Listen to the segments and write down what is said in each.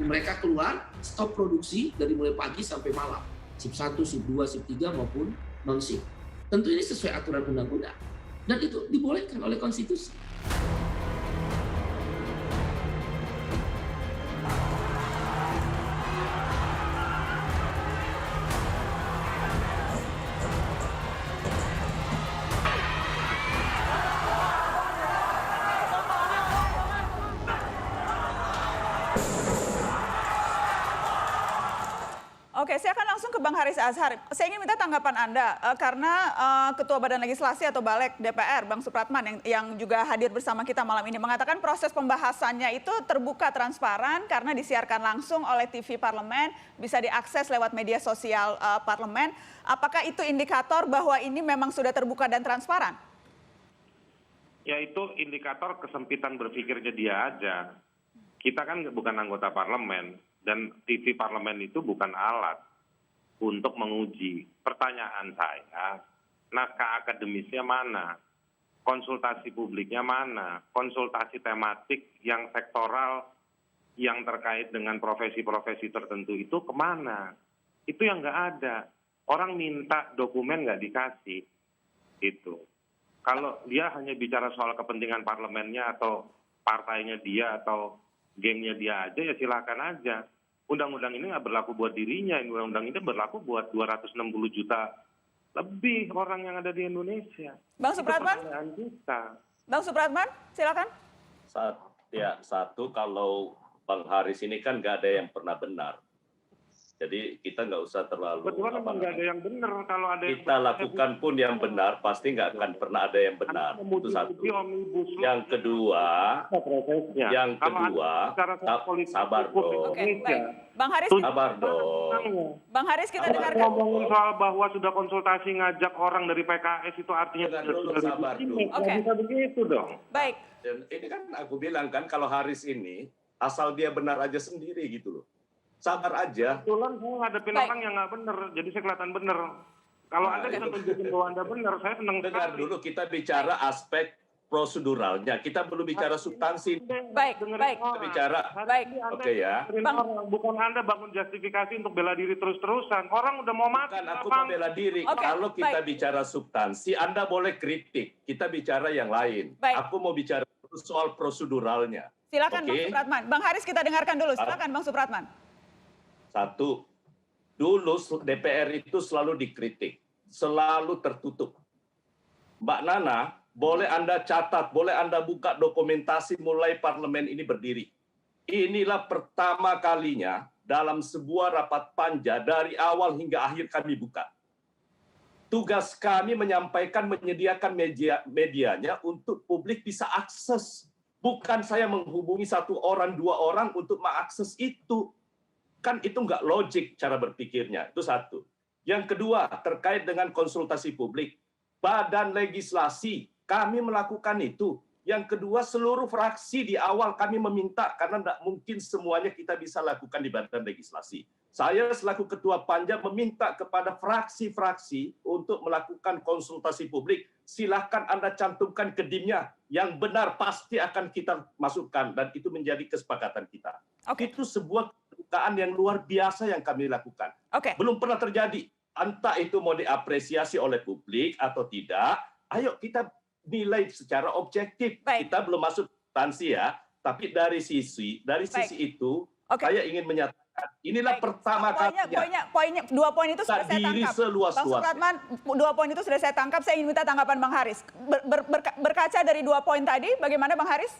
mereka keluar, stop produksi dari mulai pagi sampai malam. Shift 1, shift 2, shift 3 maupun non-shift. Tentu ini sesuai aturan undang-undang. Dan itu dibolehkan oleh konstitusi. Oke, saya akan langsung ke Bang Haris Azhar. Saya ingin minta tanggapan Anda, karena Ketua Badan Legislasi atau Balek DPR, Bang Supratman, yang juga hadir bersama kita malam ini, mengatakan proses pembahasannya itu terbuka transparan karena disiarkan langsung oleh TV Parlemen, bisa diakses lewat media sosial Parlemen. Apakah itu indikator bahwa ini memang sudah terbuka dan transparan? Ya, itu indikator kesempitan berpikirnya dia aja. Kita kan bukan anggota parlemen. Dan TV parlemen itu bukan alat untuk menguji. Pertanyaan saya, naskah akademisnya mana? Konsultasi publiknya mana? Konsultasi tematik yang sektoral, yang terkait dengan profesi-profesi tertentu itu kemana? Itu yang nggak ada. Orang minta dokumen nggak dikasih. Itu. Kalau dia hanya bicara soal kepentingan parlemennya atau partainya dia atau gengnya dia aja, ya silakan aja. Undang-undang ini nggak berlaku buat dirinya, undang-undang ini berlaku buat 260 juta lebih orang yang ada di Indonesia. Bang Supratman? Bang Supratman, silakan. Satu, kalau Bang Haris ini kan nggak ada yang pernah benar. Jadi kita nggak usah terlalu... Betul, memang nggak ada yang benar. Kalau ada yang kita lakukan pun yang benar, pasti nggak akan pernah ada yang benar. Itu satu. Yang kedua, sabar dong. Oke, baik. Bang Haris, sabar dong. Bang Haris, kita dengarkan. Ngomongin soal bahwa sudah konsultasi ngajak orang dari PKS itu artinya sudah sabar dong. Oke. Bisa begitu dong. Baik. Dan ini kan aku bilang kan, kalau Haris ini asal dia benar aja sendiri gitu loh. Sabar aja. Kebetulan saya ngadepin orang yang nggak benar, jadi saya kelihatan benar. Kalau Anda bisa tunjukin bahwa Anda benar, saya senang. Dengar dulu, kita bicara aspek proseduralnya. Kita belum bicara substansi. Baik. Kita bicara. Baik. Oke ya. Bukan Anda bangun justifikasi untuk bela diri terus-terusan. Orang udah mau mati. Bukan aku mau bela diri. Kalau kita bicara substansi, Anda boleh kritik. Kita bicara yang lain. Aku mau bicara soal proseduralnya. Silakan Bang Supratman. Bang Haris, kita dengarkan dulu. Silakan Bang Supratman. Satu, dulu DPR itu selalu dikritik, selalu tertutup. Mbak Nana, boleh Anda catat, boleh Anda buka dokumentasi mulai parlemen ini berdiri. Inilah pertama kalinya dalam sebuah rapat panja dari awal hingga akhir kami buka. Tugas kami menyampaikan, menyediakan medianya untuk publik bisa akses. Bukan saya menghubungi satu orang, dua orang untuk mengakses itu. Kan itu nggak logik cara berpikirnya, itu satu. Yang kedua, terkait dengan konsultasi publik. Badan legislasi, kami melakukan itu. Yang kedua, seluruh fraksi di awal kami meminta, karena nggak mungkin semuanya kita bisa lakukan di badan legislasi. Saya selaku Ketua Panja meminta kepada fraksi-fraksi untuk melakukan konsultasi publik. Silahkan Anda cantumkan ke DIM-nya. Yang benar pasti akan kita masukkan, dan itu menjadi kesepakatan kita. Itu sebuah kedukaan yang luar biasa yang kami lakukan. Belum pernah terjadi. Entah itu mau diapresiasi oleh publik atau tidak, ayo kita nilai secara objektif. Kita belum masuk substansi ya, tapi dari sisi itu, saya ingin menyatakan inilah pertama kalinya. Dua poin itu sudah saya tangkap. Bang Supratman, dua poin itu sudah saya tangkap. Saya ingin minta tanggapan Bang Haris. Berkaca dari dua poin tadi, bagaimana Bang Haris?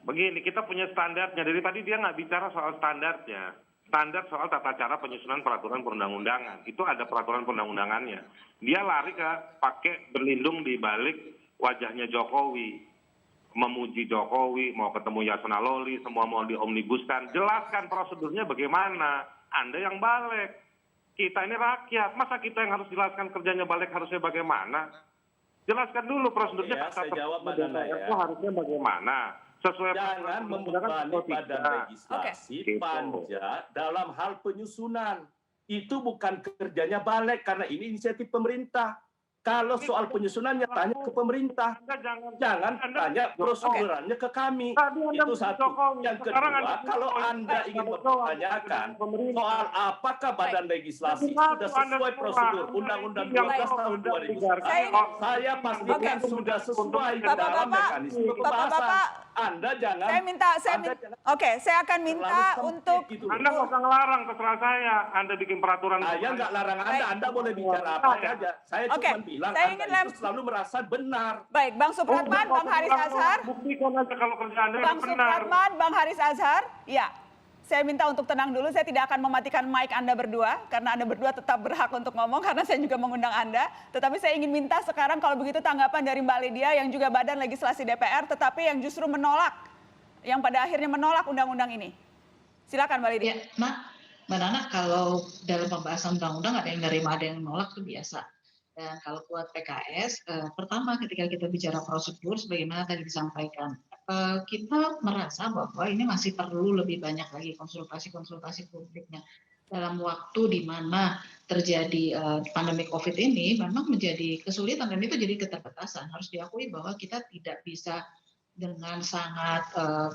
Begini, kita punya standarnya. Dari tadi dia nggak bicara soal standarnya. Standar soal tata cara penyusunan peraturan perundang-undangan. Itu ada peraturan perundang-undangannya. Dia lari pakai berlindung di balik wajahnya Jokowi. Memuji Jokowi, mau ketemu Yasona Lawli, semua mau diomnibuskan. Jelaskan prosedurnya bagaimana. Anda yang balik. Kita ini rakyat. Masa kita yang harus jelaskan kerjanya balik harusnya bagaimana? Jelaskan dulu prosedurnya. Saya jawab itu harusnya bagaimana. Sesuai jangan membebani badan legislasi panja dalam hal penyusunan. Itu bukan kerjanya balik, karena ini inisiatif pemerintah. Kalau soal penyusunannya tanya ke pemerintah. Anda Jangan tanya prosedurannya ke kami. Tadi Anda Itu satu. Jokowi. Yang Sekarang kedua, Anda kalau Jokowi. Anda ingin Anda mempertanyakan pemerintah. soal apakah badan legislasi Satu, sudah Anda sesuai semua. prosedur Anda Undang-Undang yang 12 tahu tahun Anda 2011, digarap. saya pastikan Oke. sudah sesuai di Bapak-bapak, dalam mekanisme pembahasan. Bapak-bapak, Anda jangan. Oke, saya akan minta untuk Gitu. Anda nggak usah ngelarang, terserah saya. Anda bikin peraturan. Saya nggak larang Anda boleh bicara apa saja. Saya Oke, cuma bilang saya Anda ingin itu selalu merasa benar. Baik, Bang Supratman, Bang Haris Azhar. Buktikan aja kalau kerja Anda Bang itu benar. Supratman, Bang Haris Azhar, ya. Saya minta untuk tenang dulu, saya tidak akan mematikan mic Anda berdua, karena Anda berdua tetap berhak untuk ngomong, karena saya juga mengundang Anda. Tetapi saya ingin minta sekarang kalau begitu tanggapan dari Mbak Lydia, yang juga Badan Legislasi DPR, tetapi yang justru menolak, yang pada akhirnya menolak undang-undang ini. Silakan Mbak Lydia. Ya, Mbak Nana, kalau dalam pembahasan undang-undang ada yang nerima, ada yang menolak, itu biasa. Dan kalau buat PKS, pertama ketika kita bicara prosedur, sebagaimana tadi disampaikan, kita merasa bahwa ini masih perlu lebih banyak lagi konsultasi publiknya. Dalam waktu di mana terjadi pandemi COVID ini, memang menjadi kesulitan dan itu jadi keterbatasan. Harus diakui bahwa kita tidak bisa dengan sangat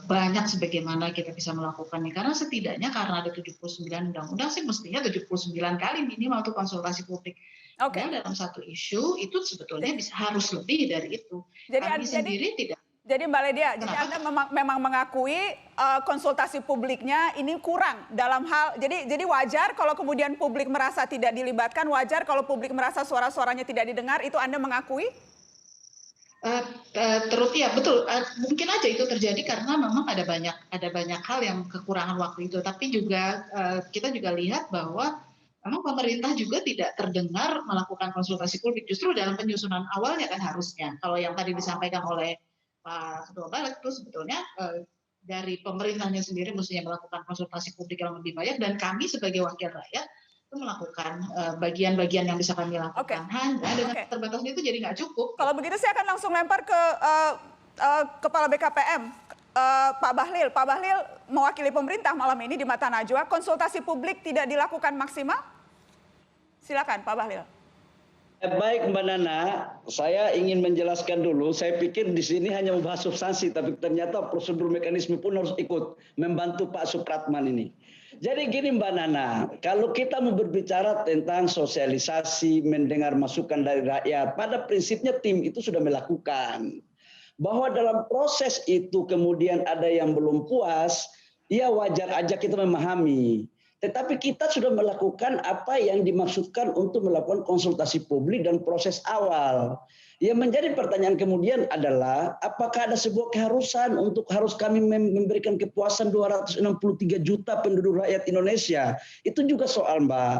banyak sebagaimana kita bisa melakukannya. Karena setidaknya karena ada 79 undang-undang sih mestinya 79 kali minimal untuk konsultasi publik. Oke. Dan dalam satu isu itu sebetulnya harus lebih dari itu. Jadi sendiri tidak. Jadi Mbak Lydia, jadi Anda memang mengakui konsultasi publiknya ini kurang dalam hal, jadi wajar kalau kemudian publik merasa tidak dilibatkan, wajar kalau publik merasa suara-suaranya tidak didengar, itu Anda mengakui? Ya betul, mungkin aja itu terjadi karena memang ada banyak hal yang kekurangan waktu itu, tapi juga kita juga lihat bahwa memang pemerintah juga tidak terdengar melakukan konsultasi publik, justru dalam penyusunan awalnya kan harusnya. Kalau yang tadi disampaikan oleh Pak Ketua Balik itu sebetulnya dari pemerintahnya sendiri mestinya melakukan konsultasi publik yang lebih banyak, dan kami sebagai wakil rakyat itu melakukan bagian-bagian yang bisa kami lakukan. Hanya dengan keterbatasan itu jadi nggak cukup. Kalau begitu saya akan langsung lempar ke Kepala BKPM, Pak Bahlil. Pak Bahlil mewakili pemerintah malam ini di Mata Najwa. Konsultasi publik tidak dilakukan maksimal? Silakan Pak Bahlil. Baik Mbak Nana, saya ingin menjelaskan dulu. Saya pikir di sini hanya membahas substansi, tapi ternyata prosedur mekanisme pun harus ikut membantu Pak Supratman ini. Jadi gini Mbak Nana, kalau kita mau berbicara tentang sosialisasi, mendengar masukan dari rakyat, pada prinsipnya tim itu sudah melakukan. Bahwa dalam proses itu kemudian ada yang belum puas, ya wajar aja kita memahami. Tetapi kita sudah melakukan apa yang dimaksudkan untuk melakukan konsultasi publik dan proses awal. Yang menjadi pertanyaan kemudian adalah apakah ada sebuah keharusan untuk harus kami memberikan kepuasan 263 juta penduduk rakyat Indonesia. Itu juga soal Mbak.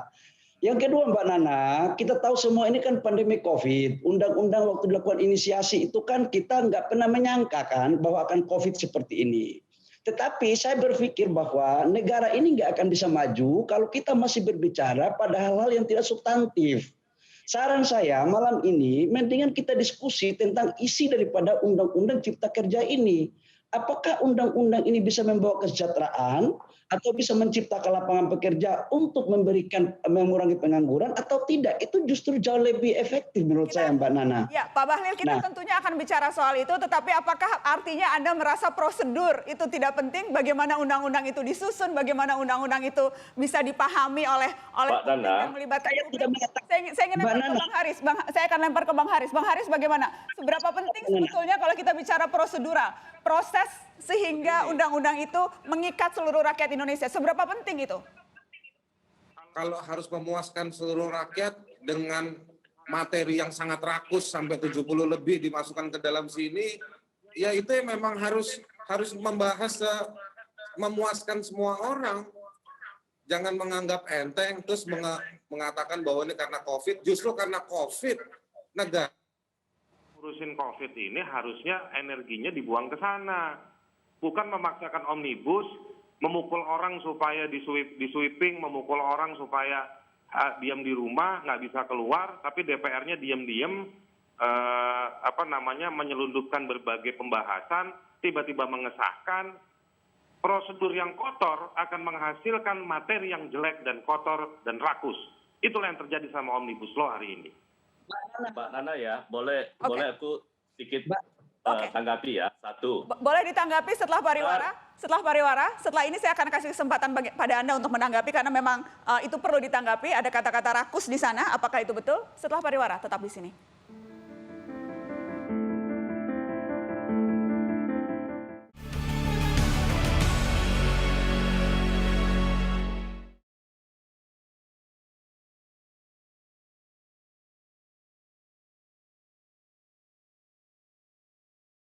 Yang kedua Mbak Nana, kita tahu semua ini kan pandemi COVID. Undang-undang waktu dilakukan inisiasi itu kan kita nggak pernah menyangka kan bahwa akan COVID seperti ini. Tetapi saya berpikir bahwa negara ini nggak akan bisa maju kalau kita masih berbicara pada hal-hal yang tidak substantif. Saran saya malam ini mendingan kita diskusi tentang isi daripada Undang-Undang Cipta Kerja ini. Apakah undang-undang ini bisa membawa kesejahteraan atau bisa menciptakan lapangan pekerja untuk mengurangi pengangguran atau tidak? Itu justru jauh lebih efektif menurut saya Mbak Nana. Ya Pak Bahlil, kita tentunya akan bicara soal itu, tetapi apakah artinya Anda merasa prosedur itu tidak penting? Bagaimana undang-undang itu disusun, bagaimana undang-undang itu bisa dipahami oleh publik yang melibatkan publik? Saya ingin lempar ke Bang Haris. Saya akan lempar ke Bang Haris. Bang Haris bagaimana? Seberapa penting sebetulnya kalau kita bicara prosedural? Proses sehingga undang-undang itu mengikat seluruh rakyat Indonesia. Seberapa penting itu? Kalau harus memuaskan seluruh rakyat dengan materi yang sangat rakus sampai 70 lebih dimasukkan ke dalam sini, ya itu memang harus membahas memuaskan semua orang. Jangan menganggap enteng terus mengatakan bahwa ini karena COVID, justru karena COVID negara Urusin COVID ini harusnya energinya dibuang ke sana. Bukan memaksakan omnibus, memukul orang supaya di-sweeping, memukul orang supaya diam di rumah, nggak bisa keluar, tapi DPR-nya diam-diam menyelundupkan berbagai pembahasan, tiba-tiba mengesahkan. Prosedur yang kotor akan menghasilkan materi yang jelek dan kotor dan rakus. Itulah yang terjadi sama Omnibus Law hari ini. Mbak Nana ya, boleh aku sedikit Oke. tanggapi ya. Satu. Boleh ditanggapi setelah pariwara? Setelah ini saya akan kasih kesempatan pada Anda untuk menanggapi karena memang itu perlu ditanggapi. Ada kata-kata rakus di sana. Apakah itu betul? Setelah pariwara, tetap di sini.